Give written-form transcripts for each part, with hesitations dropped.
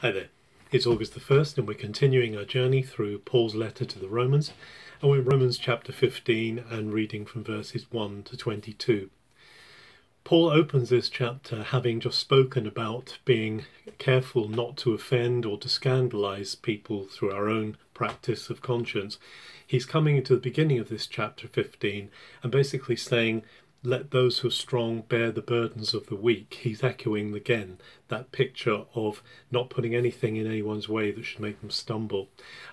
Hi there, it's August the 1st and we're continuing our journey through Paul's letter to the Romans, and we're in Romans chapter 15 and reading from verses 1 to 22. Paul opens this chapter having just spoken about being careful not to offend or to scandalize people through our own practice of conscience. He's coming into the beginning of this chapter 15 and basically saying, let those who are strong bear the burdens of the weak. He's echoing again that picture of not putting anything in anyone's way that should make them stumble.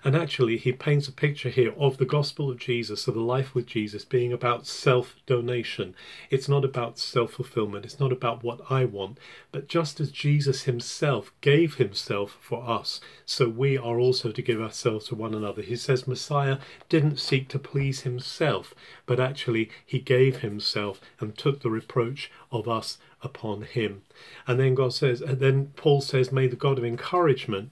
And actually he paints a picture here of the gospel of Jesus, of the life with Jesus, being about self-donation. It's not about self-fulfillment. It's not about what I want. But just as Jesus himself gave himself for us, so we are also to give ourselves to one another. He says Messiah didn't seek to please himself, but actually he gave himself and took the reproach of us upon him. And then God says, and then Paul says, may the God of encouragement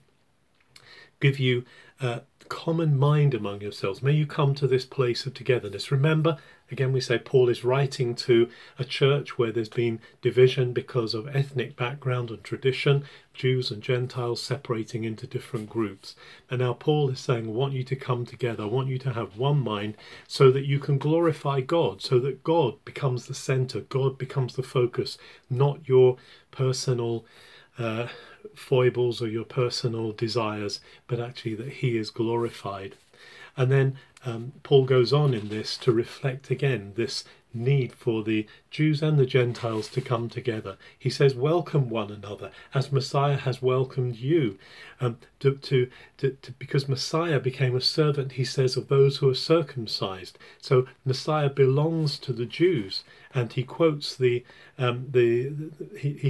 give you a common mind among yourselves. May you come to this place of togetherness. Remember, again we say Paul is writing to a church where there's been division because of ethnic background and tradition, Jews and Gentiles separating into different groups. And now Paul is saying, I want you to come together. I want you to have one mind so that you can glorify God, so that God becomes the center, God becomes the focus, not your personal foibles or your personal desires, but actually that he is glorified. And then Paul goes on in this to reflect again this need for the Jews and the Gentiles to come together. He says, welcome one another as Messiah has welcomed you. Because Messiah became a servant, he says, of those who are circumcised. So Messiah belongs to the Jews, and he quotes he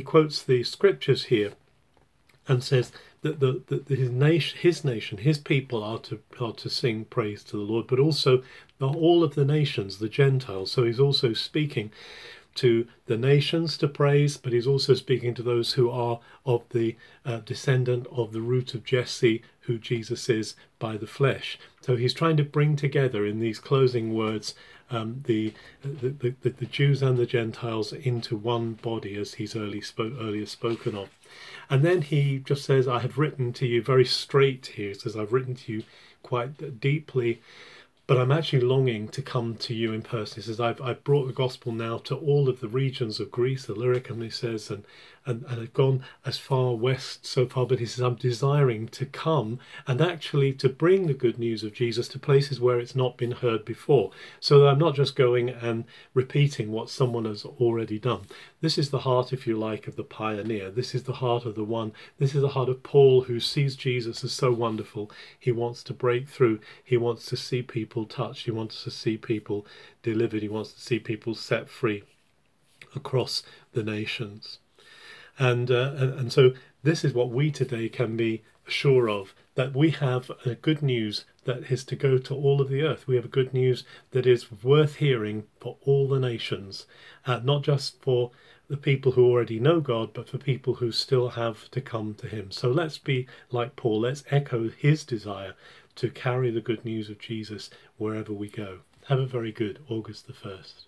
quotes the scriptures here and says that his nation, his people are to sing praise to the Lord, but also all of the nations, the Gentiles. So he's also speaking to the nations to praise, but he's also speaking to those who are of the descendant of the root of Jesse, who Jesus is by the flesh. So he's trying to bring together in these closing words the Jews and the Gentiles into one body, as he's earlier spoken of. And then he just says, I have written to you very straight here. He says, I've written to you quite deeply, but I'm actually longing to come to you in person. He says, I've brought the gospel now to all of the regions of Greece, Illyricum, he says, and I've gone as far west so far, but he says, I'm desiring to come and actually to bring the good news of Jesus to places where it's not been heard before. So that I'm not just going and repeating what someone has already done. This is the heart, if you like, of the pioneer. This is the heart of the one. This is the heart of Paul, who sees Jesus as so wonderful. He wants to break through. He wants to see people touched. He wants to see people delivered. He wants to see people set free across the nations. And so this is what we today can be sure of, that we have a good news that is to go to all of the earth. We have a good news that is worth hearing for all the nations, not just for the people who already know God, but for people who still have to come to him. So let's be like Paul. Let's echo his desire to carry the good news of Jesus wherever we go. Have a very good August the 1st.